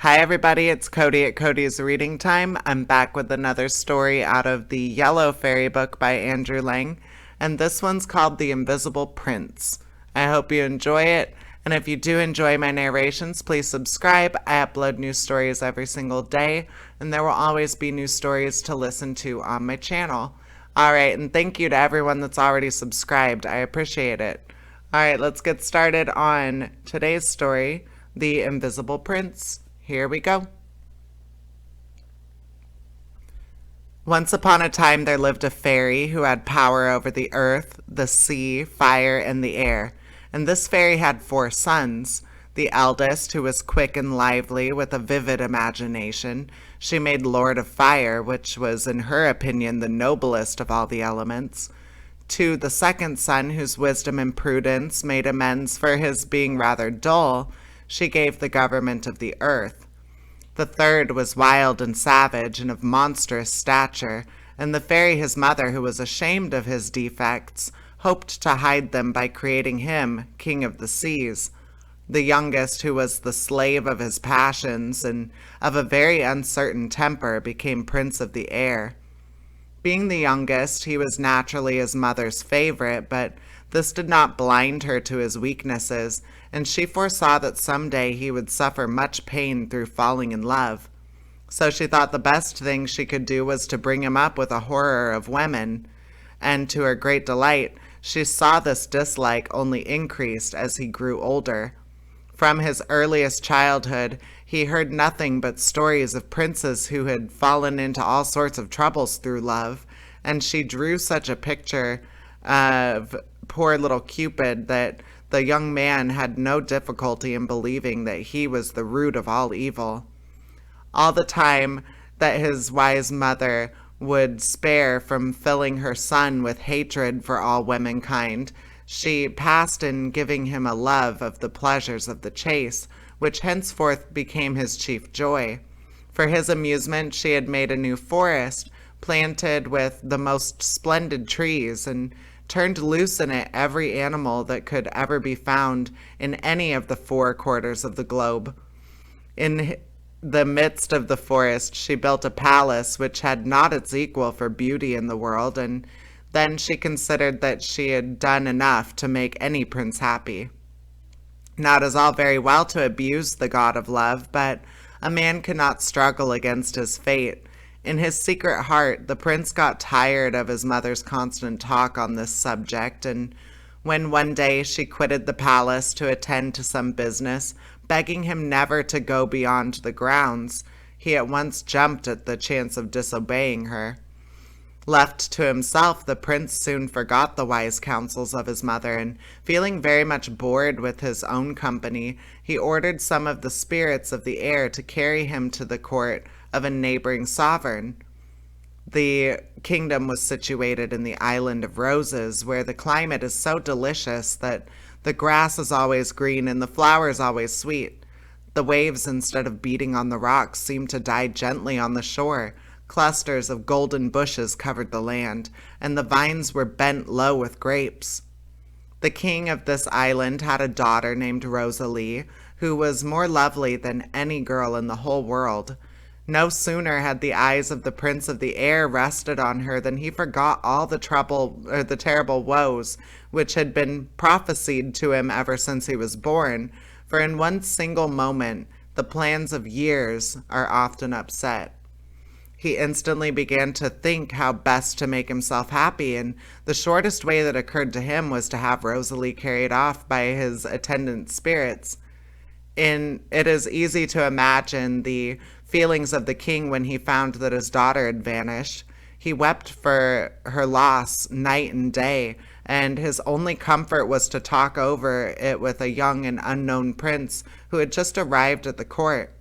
Hi, everybody. It's Cody at Cody's Reading Time. I'm back with another story out of the Yellow Fairy book by Andrew Lang, and this one's called The Invisible Prince. I hope you enjoy it, and if you do enjoy my narrations, please subscribe. I upload new stories every single day, and there will always be new stories to listen to on my channel. All right, and thank you to everyone that's already subscribed. I appreciate it. All right, let's get started on today's story, The Invisible Prince. Here we go. Once upon a time there lived a fairy who had power over the earth, the sea, fire, and the air. And this fairy had 4 sons. The eldest, who was quick and lively with a vivid imagination, she made Lord of Fire, which was in her opinion the noblest of all the elements. To the second son, whose wisdom and prudence made amends for his being rather dull, she gave the government of the earth. The third was wild and savage and of monstrous stature, and the fairy his mother, who was ashamed of his defects, hoped to hide them by creating him king of the seas. The youngest, who was the slave of his passions and of a very uncertain temper, became prince of the air. Being the youngest, he was naturally his mother's favorite, but this did not blind her to his weaknesses, and she foresaw that someday he would suffer much pain through falling in love. So she thought the best thing she could do was to bring him up with a horror of women, and to her great delight, she saw this dislike only increased as he grew older. From his earliest childhood, he heard nothing but stories of princes who had fallen into all sorts of troubles through love, and she drew such a picture of poor little Cupid that the young man had no difficulty in believing that he was the root of all evil. All the time that his wise mother would spare from filling her son with hatred for all womankind, she passed in giving him a love of the pleasures of the chase, which henceforth became his chief joy. For his amusement she had made a new forest, planted with the most splendid trees, and turned loose in it every animal that could ever be found in any of the 4 quarters of the globe. In the midst of the forest she built a palace which had not its equal for beauty in the world, and then she considered that she had done enough to make any prince happy. Now it is all very well to abuse the god of love, but a man cannot struggle against his fate. In his secret heart, the prince got tired of his mother's constant talk on this subject, and when one day she quitted the palace to attend to some business, begging him never to go beyond the grounds, he at once jumped at the chance of disobeying her. Left to himself, the prince soon forgot the wise counsels of his mother, and feeling very much bored with his own company, he ordered some of the spirits of the air to carry him to the court of a neighboring sovereign. The kingdom was situated in the island of Roses, where the climate is so delicious that the grass is always green and the flowers always sweet. The waves, instead of beating on the rocks, seemed to die gently on the shore. Clusters of golden bushes covered the land, and the vines were bent low with grapes. The king of this island had a daughter named Rosalie, who was more lovely than any girl in the whole world. No sooner had the eyes of the prince of the air rested on her than he forgot all the the terrible woes which had been prophesied to him ever since he was born, for in one single moment the plans of years are often upset. He instantly began to think how best to make himself happy, and the shortest way that occurred to him was to have Rosalie carried off by his attendant spirits. It is easy to imagine the feelings of the king when he found that his daughter had vanished. He wept for her loss night and day, and his only comfort was to talk over it with a young and unknown prince who had just arrived at the court.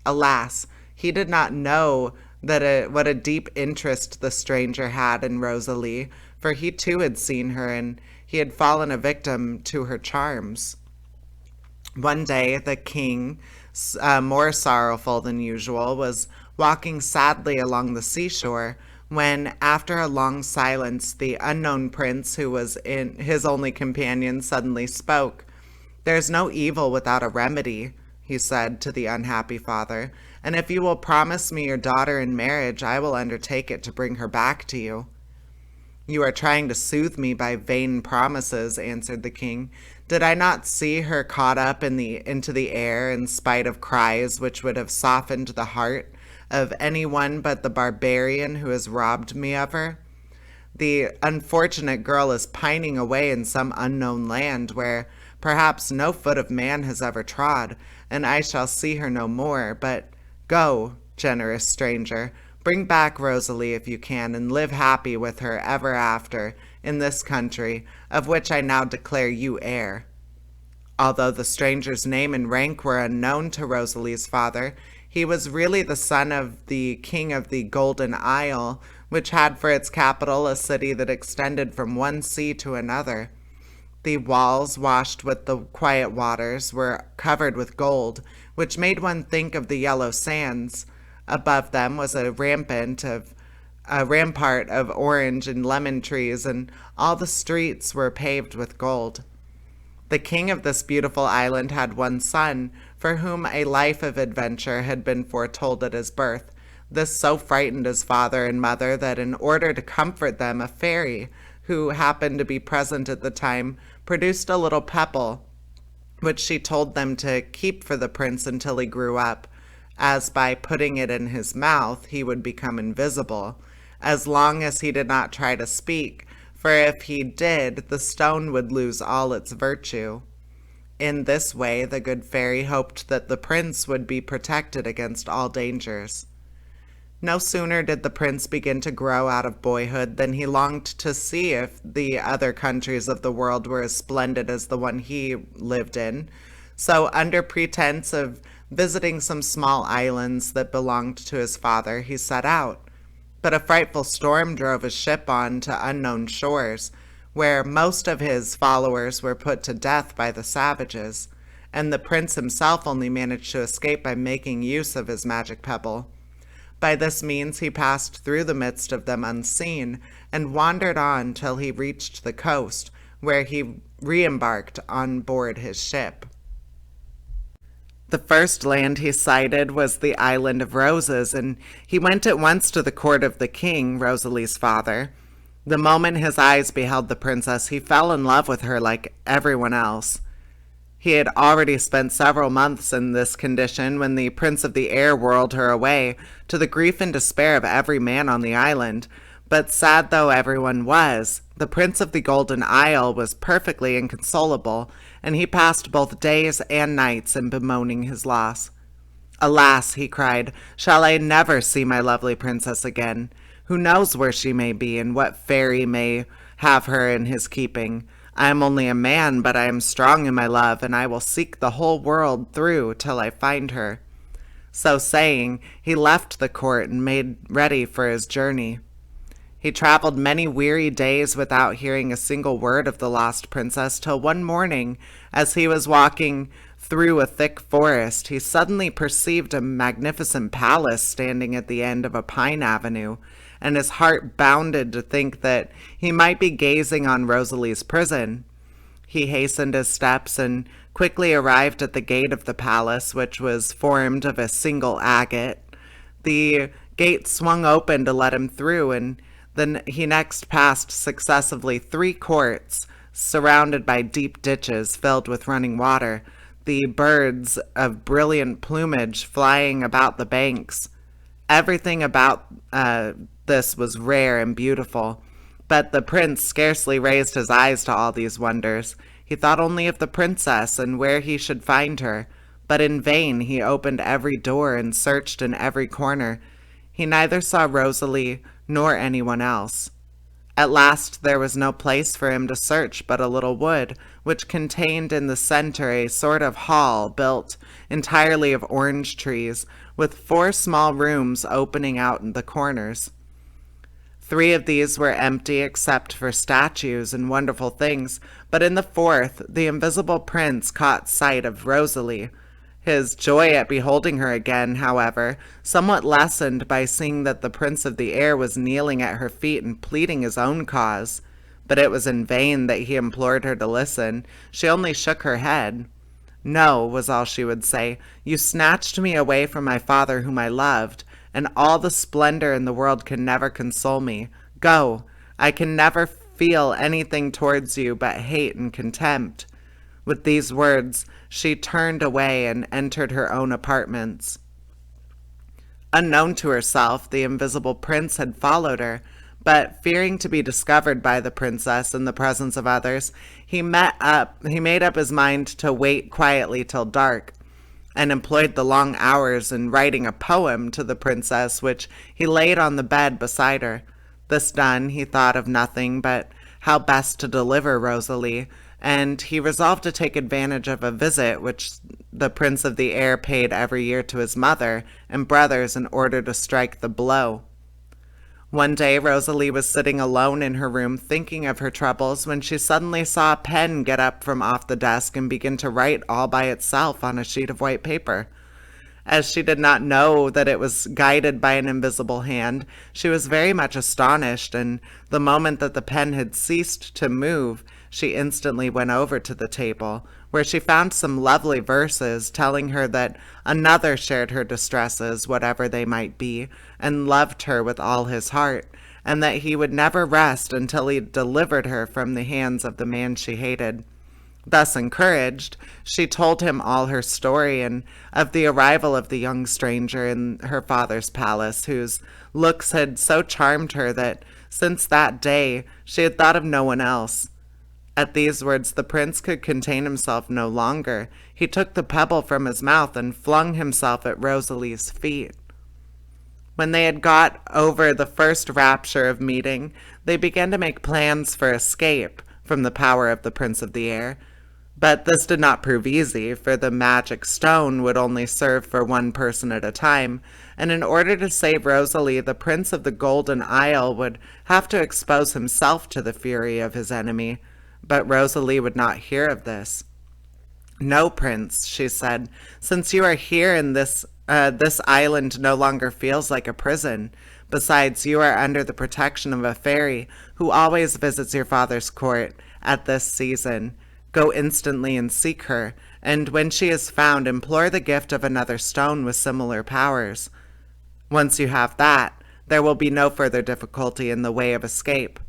Alas, he did not know what a deep interest the stranger had in Rosalie, for he too had seen her, and he had fallen a victim to her charms. One day the king, more sorrowful than usual, was walking sadly along the seashore when, after a long silence, the unknown prince, who was his only companion, suddenly spoke. "There's no evil without a remedy," he said to the unhappy father, "and if you will promise me your daughter in marriage, I will undertake it to bring her back to you." "You are trying to soothe me by vain promises," answered the king. "Did I not see her caught up into the air in spite of cries which would have softened the heart of anyone but the barbarian who has robbed me of her? The unfortunate girl is pining away in some unknown land where perhaps no foot of man has ever trod, and I shall see her no more. But go, generous stranger, bring back Rosalie if you can, and live happy with her ever after in this country, of which I now declare you heir." Although the stranger's name and rank were unknown to Rosalie's father, he was really the son of the king of the Golden Isle, which had for its capital a city that extended from one sea to another. The walls, washed with the quiet waters, were covered with gold, which made one think of the yellow sands. Above them was a rampart of orange and lemon trees, and all the streets were paved with gold. The king of this beautiful island had one son, for whom a life of adventure had been foretold at his birth. This so frightened his father and mother that in order to comfort them, a fairy, who happened to be present at the time, produced a little pebble, which she told them to keep for the prince until he grew up, as by putting it in his mouth he would become invisible, as long as he did not try to speak, for if he did, the stone would lose all its virtue. In this way, the good fairy hoped that the prince would be protected against all dangers. No sooner did the prince begin to grow out of boyhood than he longed to see if the other countries of the world were as splendid as the one he lived in. So, under pretense of visiting some small islands that belonged to his father, he set out. But a frightful storm drove his ship on to unknown shores, where most of his followers were put to death by the savages, and the prince himself only managed to escape by making use of his magic pebble. By this means he passed through the midst of them unseen, and wandered on till he reached the coast, where he re-embarked on board his ship. The first land he sighted was the Island of Roses, and he went at once to the court of the king, Rosalie's father. The moment his eyes beheld the princess, he fell in love with her like everyone else. He had already spent several months in this condition when the Prince of the Air whirled her away, to the grief and despair of every man on the island. But sad though everyone was, the Prince of the Golden Isle was perfectly inconsolable, and he passed both days and nights in bemoaning his loss. "Alas," he cried, "shall I never see my lovely princess again? Who knows where she may be, and what fairy may have her in his keeping? I am only a man, but I am strong in my love, and I will seek the whole world through till I find her." So saying, he left the court and made ready for his journey. He traveled many weary days without hearing a single word of the lost princess, till one morning, as he was walking through a thick forest, he suddenly perceived a magnificent palace standing at the end of a pine avenue, and his heart bounded to think that he might be gazing on Rosalie's prison. He hastened his steps and quickly arrived at the gate of the palace, which was formed of a single agate. The gate swung open to let him through, and then he next passed successively 3 courts, surrounded by deep ditches filled with running water, the birds of brilliant plumage flying about the banks. Everything about this was rare and beautiful, but the prince scarcely raised his eyes to all these wonders. He thought only of the princess and where he should find her, but in vain he opened every door and searched in every corner. He neither saw Rosalie nor anyone else. At last there was no place for him to search but a little wood, which contained in the center a sort of hall built entirely of orange trees, with 4 small rooms opening out in the corners. 3 of these were empty except for statues and wonderful things, but in the 4th the invisible prince caught sight of Rosalie. His joy at beholding her again, however, somewhat lessened by seeing that the Prince of the Air was kneeling at her feet and pleading his own cause. But it was in vain that he implored her to listen. She only shook her head. "No," was all she would say. "You snatched me away from my father whom I loved, and all the splendor in the world can never console me. Go. I can never feel anything towards you but hate and contempt." With these words, she turned away and entered her own apartments. Unknown to herself, the invisible prince had followed her, but fearing to be discovered by the princess in the presence of others, he made up his mind to wait quietly till dark, and employed the long hours in writing a poem to the princess, which he laid on the bed beside her. This done, he thought of nothing but how best to deliver Rosalie, and he resolved to take advantage of a visit which the Prince of the Air paid every year to his mother and brothers in order to strike the blow. One day Rosalie was sitting alone in her room thinking of her troubles when she suddenly saw a pen get up from off the desk and begin to write all by itself on a sheet of white paper. As she did not know that it was guided by an invisible hand, she was very much astonished, and the moment that the pen had ceased to move, she instantly went over to the table, where she found some lovely verses telling her that another shared her distresses, whatever they might be, and loved her with all his heart, and that he would never rest until he delivered her from the hands of the man she hated. Thus encouraged, she told him all her story and of the arrival of the young stranger in her father's palace, whose looks had so charmed her that since that day she had thought of no one else. At these words the prince could contain himself no longer. He took the pebble from his mouth and flung himself at Rosalie's feet. When they had got over the first rapture of meeting, they began to make plans for escape from the power of the Prince of the Air. But this did not prove easy, for the magic stone would only serve for one person at a time, and in order to save Rosalie, the Prince of the Golden Isle would have to expose himself to the fury of his enemy. But Rosalie would not hear of this. "No, Prince," she said, "since you are here in this island no longer feels like a prison. Besides, you are under the protection of a fairy who always visits your father's court at this season. Go instantly and seek her, and when she is found, implore the gift of another stone with similar powers. Once you have that, there will be no further difficulty in the way of escape."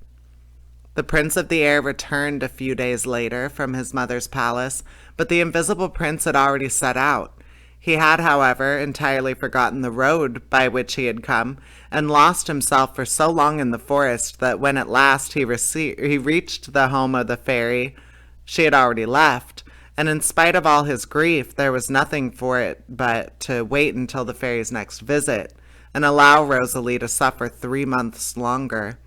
The Prince of the Air returned a few days later from his mother's palace, but the invisible prince had already set out. He had, however, entirely forgotten the road by which he had come, and lost himself for so long in the forest that when at last he reached the home of the fairy, she had already left, and in spite of all his grief, there was nothing for it but to wait until the fairy's next visit, and allow Rosalie to suffer 3 months longer.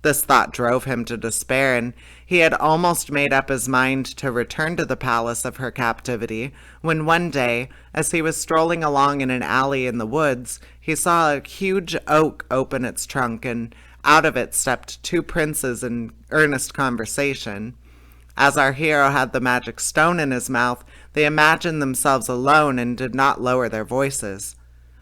This thought drove him to despair, and he had almost made up his mind to return to the palace of her captivity, when one day, as he was strolling along in an alley in the woods, he saw a huge oak open its trunk, and out of it stepped 2 princes in earnest conversation. As our hero had the magic stone in his mouth, they imagined themselves alone and did not lower their voices.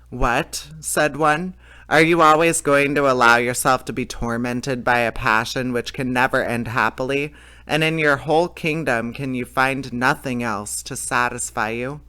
"What?" said one. "Are you always going to allow yourself to be tormented by a passion which can never end happily, and in your whole kingdom can you find nothing else to satisfy you?"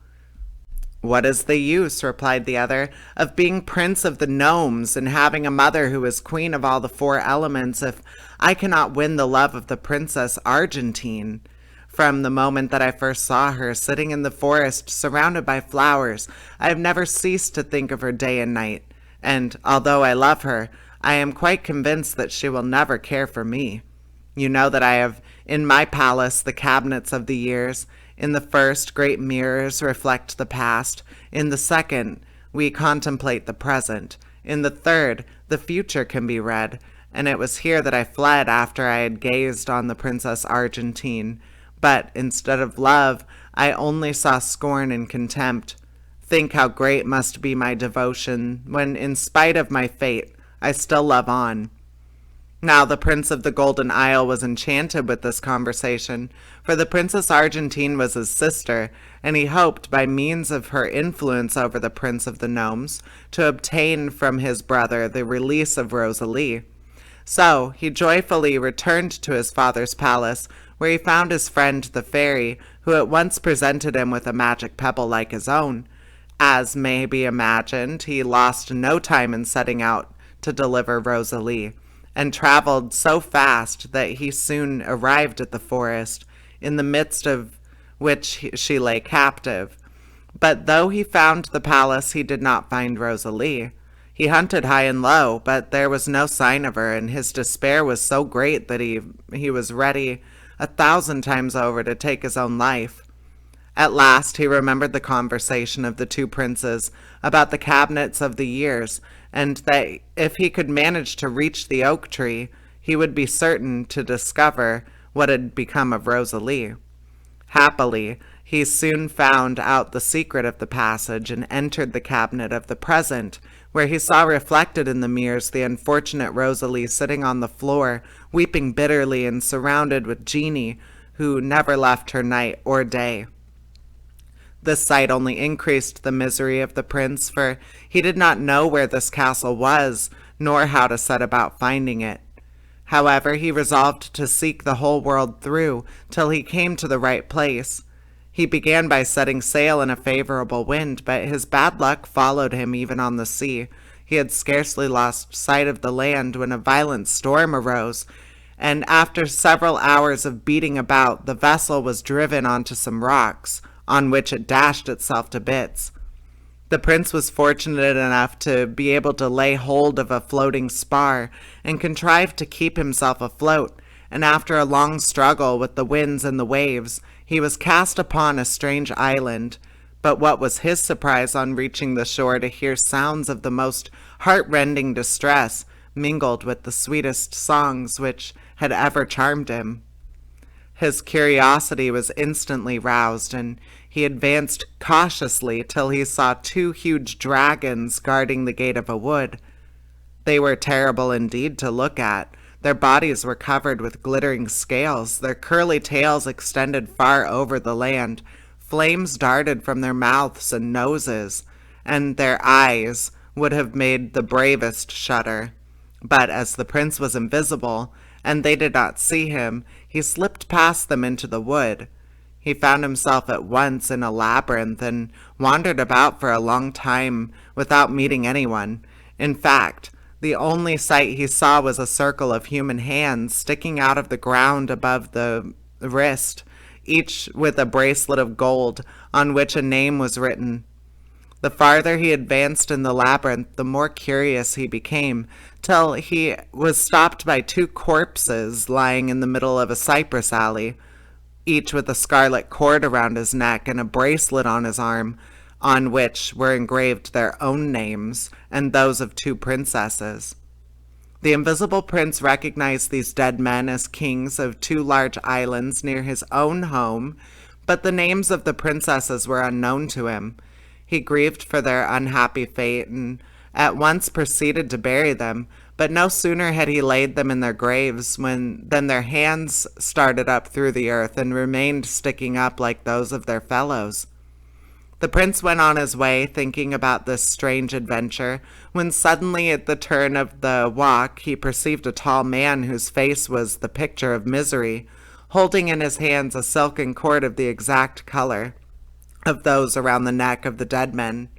"What is the use," replied the other, "of being prince of the gnomes and having a mother who is queen of all the 4 elements if I cannot win the love of the Princess Argentine? From the moment that I first saw her sitting in the forest surrounded by flowers, I have never ceased to think of her day and night, and although I love her, I am quite convinced that she will never care for me. You know that I have in my palace the cabinets of the years. In the first, great mirrors reflect the past. In the second, we contemplate the present. In the third, the future can be read. And it was here that I fled after I had gazed on the Princess Argentine. But instead of love, I only saw scorn and contempt. Think how great must be my devotion when, in spite of my fate, I still love on." Now the Prince of the Golden Isle was enchanted with this conversation, for the Princess Argentine was his sister, and he hoped, by means of her influence over the Prince of the Gnomes, to obtain from his brother the release of Rosalie. So he joyfully returned to his father's palace, where he found his friend the fairy, who at once presented him with a magic pebble like his own. As may be imagined, he lost no time in setting out to deliver Rosalie, and traveled so fast that he soon arrived at the forest, in the midst of which she lay captive. But though he found the palace, he did not find Rosalie. He hunted high and low, but there was no sign of her, and his despair was so great that he was ready 1,000 times over to take his own life. At last he remembered the conversation of the two princes about the cabinets of the years, and that if he could manage to reach the oak tree, he would be certain to discover what had become of Rosalie. Happily, he soon found out the secret of the passage and entered the cabinet of the present, where he saw reflected in the mirrors the unfortunate Rosalie sitting on the floor, weeping bitterly and surrounded with genii who never left her night or day. This sight only increased the misery of the prince, for he did not know where this castle was, nor how to set about finding it. However, he resolved to seek the whole world through till he came to the right place. He began by setting sail in a favorable wind, but his bad luck followed him even on the sea. He had scarcely lost sight of the land when a violent storm arose, and after several hours of beating about, the vessel was driven onto some rocks, on which it dashed itself to bits. The prince was fortunate enough to be able to lay hold of a floating spar and contrived to keep himself afloat, and after a long struggle with the winds and the waves, he was cast upon a strange island. But what was his surprise on reaching the shore to hear sounds of the most heart-rending distress mingled with the sweetest songs which had ever charmed him. His curiosity was instantly roused, and he advanced cautiously till he saw two huge dragons guarding the gate of a wood. They were terrible indeed to look at. Their bodies were covered with glittering scales, their curly tails extended far over the land, flames darted from their mouths and noses, and their eyes would have made the bravest shudder. But as the prince was invisible, and they did not see him, he slipped past them into the wood. He found himself at once in a labyrinth and wandered about for a long time without meeting anyone. In fact, the only sight he saw was a circle of human hands sticking out of the ground above the wrist, each with a bracelet of gold on which a name was written. The farther he advanced in the labyrinth, the more curious he became, till he was stopped by two corpses lying in the middle of a cypress alley, each with a scarlet cord around his neck and a bracelet on his arm, on which were engraved their own names and those of two princesses. The invisible prince recognized these dead men as kings of two large islands near his own home, but the names of the princesses were unknown to him. He grieved for their unhappy fate and at once proceeded to bury them, but no sooner had he laid them in their graves than their hands started up through the earth and remained sticking up like those of their fellows. The prince went on his way, thinking about this strange adventure, when suddenly at the turn of the walk he perceived a tall man whose face was the picture of misery, holding in his hands a silken cord of the exact color of those around the neck of the dead men.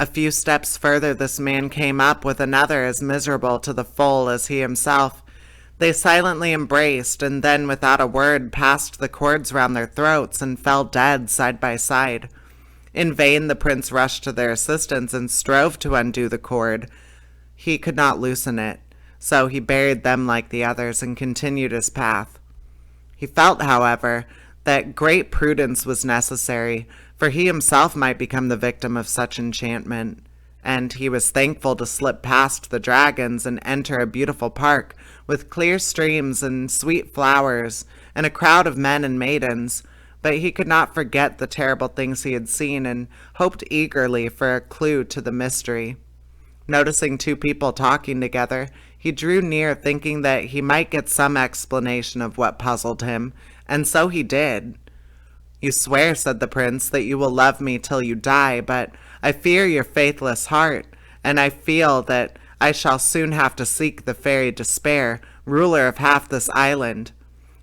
A few steps further this man came up with another as miserable to the full as he himself. They silently embraced, and then without a word passed the cords round their throats and fell dead side by side. In vain the prince rushed to their assistance and strove to undo the cord. He could not loosen it, so he buried them like the others and continued his path. He felt, however, that great prudence was necessary, for he himself might become the victim of such enchantment, and he was thankful to slip past the dragons and enter a beautiful park with clear streams and sweet flowers and a crowd of men and maidens. But he could not forget the terrible things he had seen and hoped eagerly for a clue to the mystery. Noticing two people talking together, he drew near, thinking that he might get some explanation of what puzzled him, and so he did. "You swear," said the prince, "that you will love me till you die, but I fear your faithless heart, and I feel that I shall soon have to seek the fairy Despair, ruler of half this island.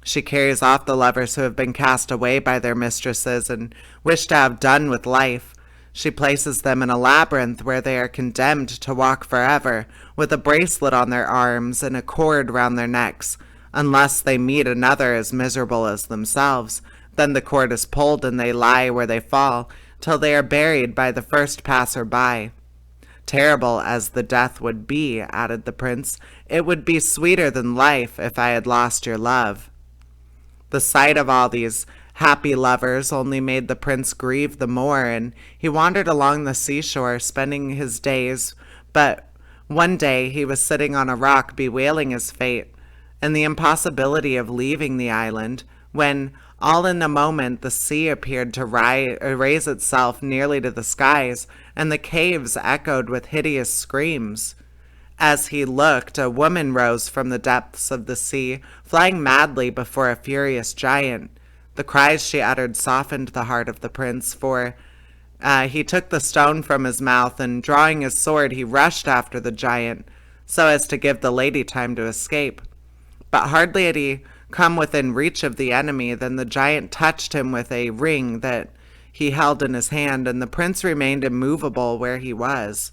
She carries off the lovers who have been cast away by their mistresses and wish to have done with life. She places them in a labyrinth where they are condemned to walk forever, with a bracelet on their arms and a cord round their necks. Unless they meet another as miserable as themselves, then the cord is pulled and they lie where they fall, till they are buried by the first passer-by. Terrible as the death would be, added the prince, it would be sweeter than life if I had lost your love. The sight of all these happy lovers only made the prince grieve the more, and he wandered along the seashore, spending his days. But one day he was sitting on a rock bewailing his fate and the impossibility of leaving the island, when all in a moment the sea appeared to raise itself nearly to the skies, and the caves echoed with hideous screams. As he looked, a woman rose from the depths of the sea, flying madly before a furious giant. The cries she uttered softened the heart of the prince, for he took the stone from his mouth, and drawing his sword he rushed after the giant, so as to give the lady time to escape. But hardly had he come within reach of the enemy than the giant touched him with a ring that he held in his hand, and the prince remained immovable where he was.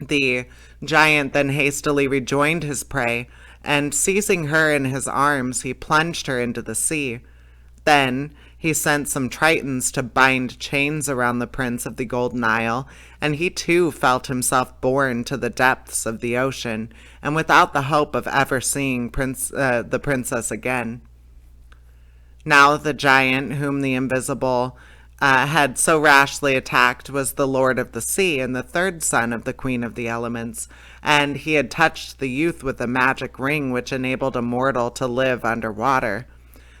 The giant then hastily rejoined his prey, and seizing her in his arms, he plunged her into the sea. Then he sent some Tritons to bind chains around the Prince of the Golden Isle, and he too felt himself borne to the depths of the ocean, and without the hope of ever seeing the princess again. Now the giant whom the invisible had so rashly attacked was the Lord of the Sea, and the third son of the Queen of the Elements, and he had touched the youth with a magic ring which enabled a mortal to live under water.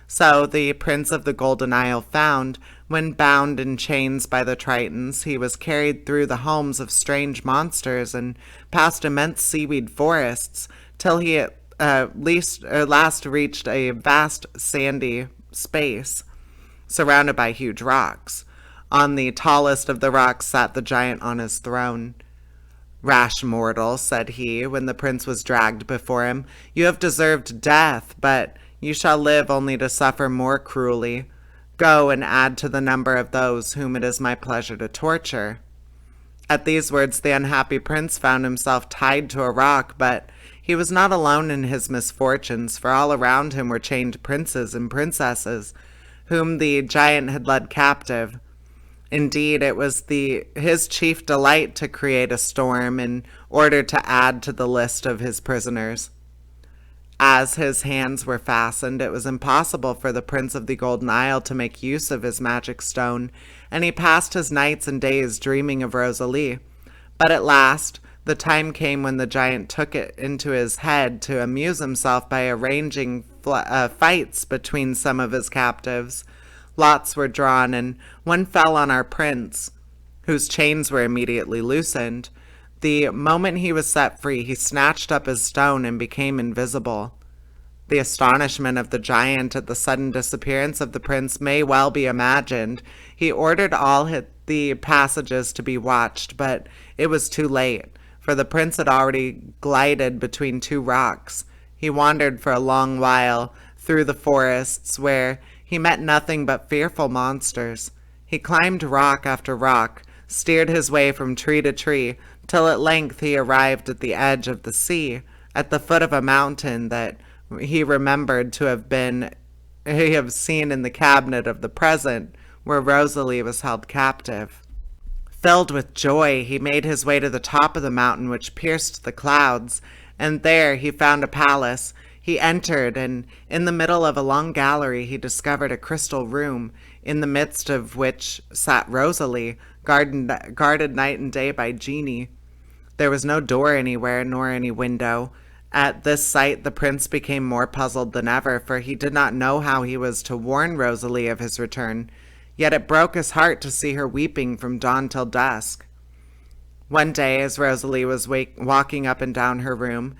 So the Prince of the Golden Isle found, when bound in chains by the Tritons, he was carried through the homes of strange monsters and past immense seaweed forests, till he at last reached a vast sandy space, surrounded by huge rocks. On the tallest of the rocks sat the giant on his throne. "Rash mortal," said he, when the prince was dragged before him, "you have deserved death, but you shall live only to suffer more cruelly. Go and add to the number of those whom it is my pleasure to torture." At these words the unhappy prince found himself tied to a rock, but he was not alone in his misfortunes, for all around him were chained princes and princesses, whom the giant had led captive. Indeed, it was his chief delight to create a storm in order to add to the list of his prisoners. As his hands were fastened, it was impossible for the Prince of the Golden Isle to make use of his magic stone, and he passed his nights and days dreaming of Rosalie. But at last, the time came when the giant took it into his head to amuse himself by arranging fights between some of his captives. Lots were drawn, and one fell on our prince, whose chains were immediately loosened. The moment he was set free, he snatched up his stone and became invisible. The astonishment of the giant at the sudden disappearance of the prince may well be imagined. He ordered all the passages to be watched, but it was too late, for the prince had already glided between two rocks. He wandered for a long while through the forests, where he met nothing but fearful monsters. He climbed rock after rock, steered his way from tree to tree, till at length he arrived at the edge of the sea, at the foot of a mountain that he remembered to have seen in the cabinet of the present, where Rosalie was held captive. Filled with joy, he made his way to the top of the mountain, which pierced the clouds, and there he found a palace. He entered, and in the middle of a long gallery he discovered a crystal room, in the midst of which sat Rosalie, guarded night and day by genii. There was no door anywhere, nor any window. At this sight the prince became more puzzled than ever, for he did not know how he was to warn Rosalie of his return. Yet it broke his heart to see her weeping from dawn till dusk. One day, as Rosalie was walking up and down her room,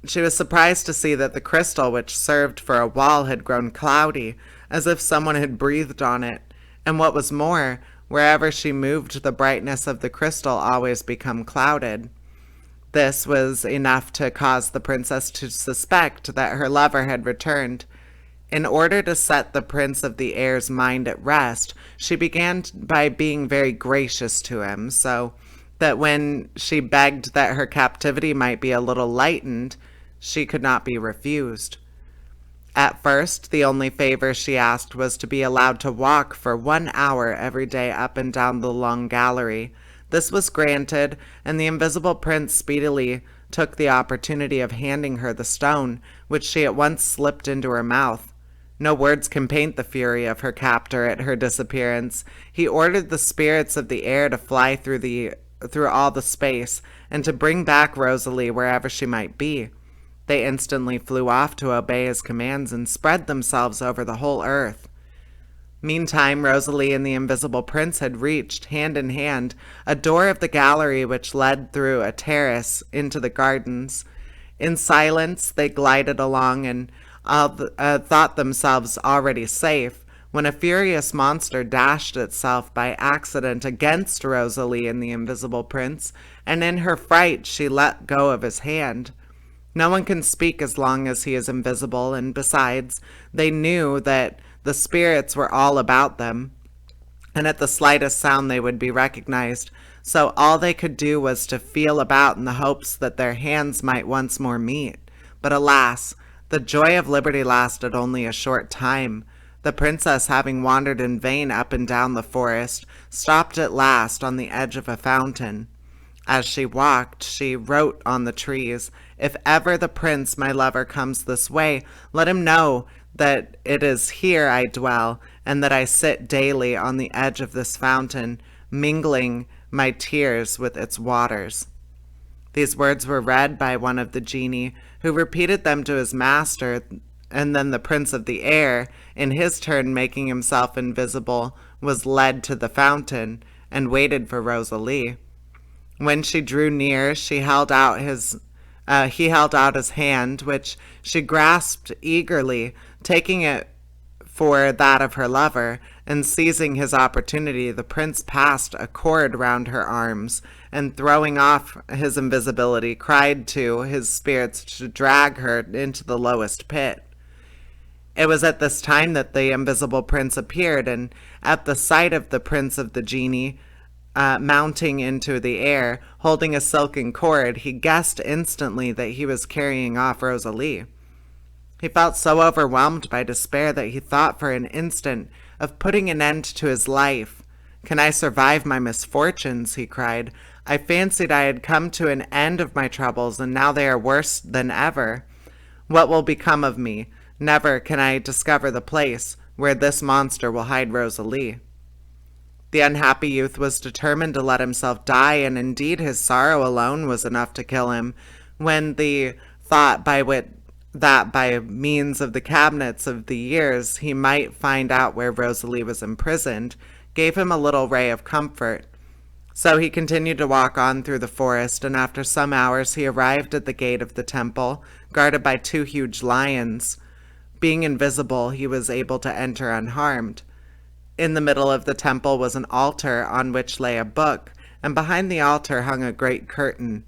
she was surprised to see that the crystal which served for a wall had grown cloudy, as if someone had breathed on it, and what was more, wherever she moved, the brightness of the crystal always became clouded. This was enough to cause the princess to suspect that her lover had returned. In order to set the Prince of the Air's mind at rest, she began by being very gracious to him, so that when she begged that her captivity might be a little lightened, she could not be refused. At first, the only favor she asked was to be allowed to walk for 1 hour every day up and down the long gallery. This was granted, and the invisible prince speedily took the opportunity of handing her the stone, which she at once slipped into her mouth. No words can paint the fury of her captor at her disappearance. He ordered the spirits of the air to fly through all the space, and to bring back Rosalie wherever she might be. They instantly flew off to obey his commands and spread themselves over the whole earth. Meantime, Rosalie and the invisible prince had reached, hand in hand, a door of the gallery which led through a terrace into the gardens. In silence, they glided along and thought themselves already safe, when a furious monster dashed itself by accident against Rosalie and the invisible prince, and in her fright she let go of his hand. No one can speak as long as he is invisible, and besides, they knew that the spirits were all about them, and at the slightest sound they would be recognized, so all they could do was to feel about in the hopes that their hands might once more meet. But alas, the joy of liberty lasted only a short time. The princess, having wandered in vain up and down the forest, stopped at last on the edge of a fountain. As she walked, she wrote on the trees, "If ever the prince, my lover, comes this way, let him know that it is here I dwell, and that I sit daily on the edge of this fountain, mingling my tears with its waters." These words were read by one of the genii, who repeated them to his master, and then the Prince of the Air, in his turn making himself invisible, was led to the fountain, and waited for Rosalie. When she drew near, he held out his hand, which she grasped eagerly, taking it for that of her lover, and seizing his opportunity, the prince passed a cord round her arms, and throwing off his invisibility, cried to his spirits to drag her into the lowest pit. It was at this time that the invisible prince appeared, and at the sight of the prince of the genii, mounting into the air, holding a silken cord, he guessed instantly that he was carrying off Rosalie. He felt so overwhelmed by despair that he thought for an instant of putting an end to his life. "Can I survive my misfortunes?" he cried. "I fancied I had come to an end of my troubles, and now they are worse than ever. What will become of me? Never can I discover the place where this monster will hide Rosalie." The unhappy youth was determined to let himself die, and indeed his sorrow alone was enough to kill him, when the thought that by means of the cabinets of the years he might find out where Rosalie was imprisoned gave him a little ray of comfort. So he continued to walk on through the forest, and after some hours he arrived at the gate of the temple, guarded by 2 huge lions. Being invisible, he was able to enter unharmed. In the middle of the temple was an altar on which lay a book, and behind the altar hung a great curtain.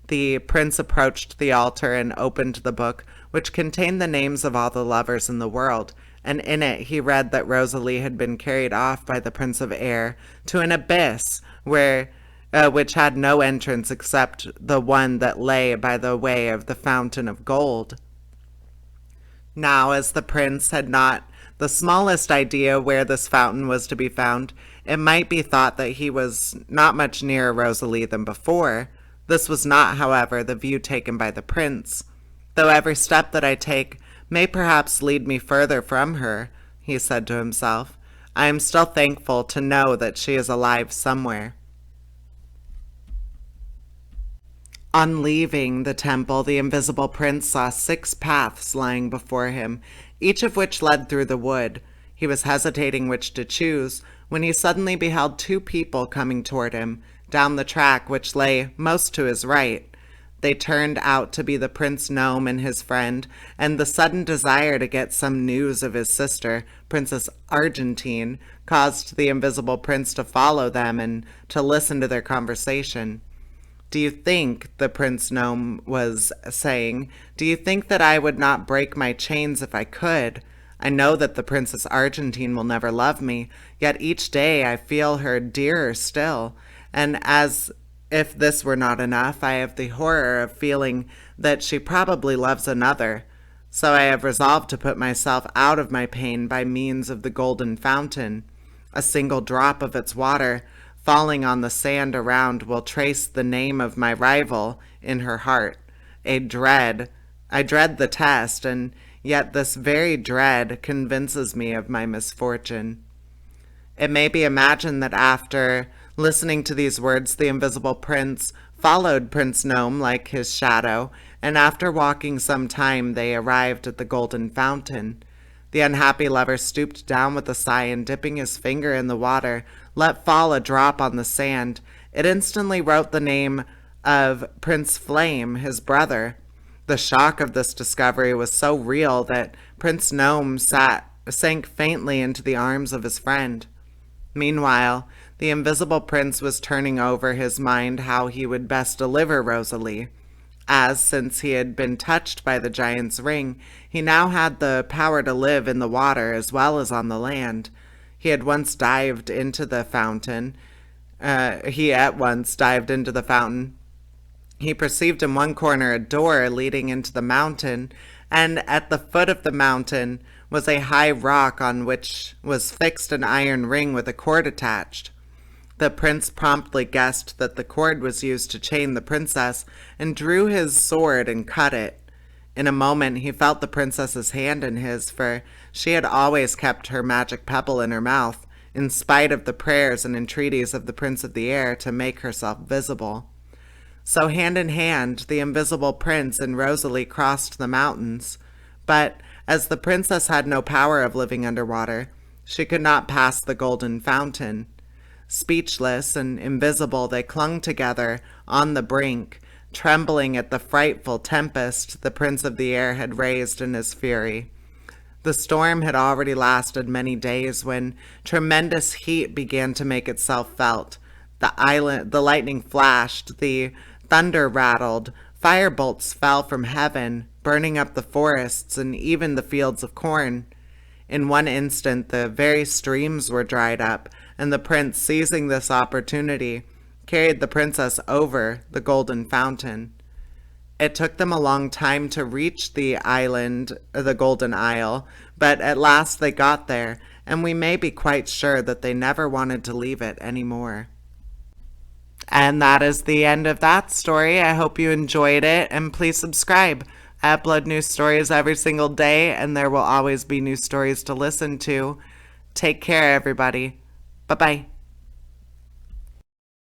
The prince approached the altar and opened the book, which contained the names of all the lovers in the world, and in it he read that Rosalie had been carried off by the Prince of Air to an abyss which had no entrance except the one that lay by the way of the fountain of gold. Now, as the prince had not the smallest idea where this fountain was to be found, it might be thought that he was not much nearer Rosalie than before. This was not, however, the view taken by the prince. "Though every step that I take may perhaps lead me further from her," he said to himself, "I am still thankful to know that she is alive somewhere." On leaving the temple, the invisible prince saw 6 paths lying before him, each of which led through the wood. He was hesitating which to choose, when he suddenly beheld 2 people coming toward him, down the track which lay most to his right. They turned out to be the Prince Gnome and his friend, and the sudden desire to get some news of his sister, Princess Argentine, caused the invisible prince to follow them and to listen to their conversation. "Do you think," the Prince Gnome was saying, "do you think that I would not break my chains if I could? I know that the Princess Argentine will never love me, yet each day I feel her dearer still. And as if this were not enough, I have the horror of feeling that she probably loves another. So I have resolved to put myself out of my pain by means of the golden fountain. A single drop of its water falling on the sand around will trace the name of my rival in her heart. I dread the test, and yet this very dread convinces me of my misfortune. It may be imagined that after listening to these words, the invisible prince followed Prince Gnome like his shadow, and after walking some time, they arrived at the golden fountain. The unhappy lover stooped down with a sigh and, dipping his finger in the water, let fall a drop on the sand. It instantly wrote the name of Prince Flame, his brother. The shock of this discovery was so real that Prince Gnome sank faintly into the arms of his friend. Meanwhile, the invisible prince was turning over his mind how he would best deliver Rosalie, as, since he had been touched by the giant's ring, he now had the power to live in the water as well as on the land. He at once dived into the fountain. He perceived in one corner a door leading into the mountain, and at the foot of the mountain was a high rock on which was fixed an iron ring with a cord attached. The prince promptly guessed that the cord was used to chain the princess, and drew his sword and cut it. In a moment he felt the princess's hand in his, for she had always kept her magic pebble in her mouth, in spite of the prayers and entreaties of the Prince of the Air to make herself visible. So hand in hand, the invisible prince and Rosalie crossed the mountains. But as the princess had no power of living underwater, she could not pass the golden fountain. Speechless and invisible, they clung together on the brink, trembling at the frightful tempest the Prince of the Air had raised in his fury. The storm had already lasted many days when tremendous heat began to make itself felt. The lightning flashed, the thunder rattled, firebolts fell from heaven, burning up the forests and even the fields of corn. In one instant the very streams were dried up, and the prince, seizing this opportunity, carried the princess over the golden fountain. It took them a long time to reach the Golden Isle, but at last they got there, and we may be quite sure that they never wanted to leave it anymore. And that is the end of that story. I hope you enjoyed it, and please subscribe. I upload new stories every single day, and there will always be new stories to listen to. Take care, everybody. Bye-bye.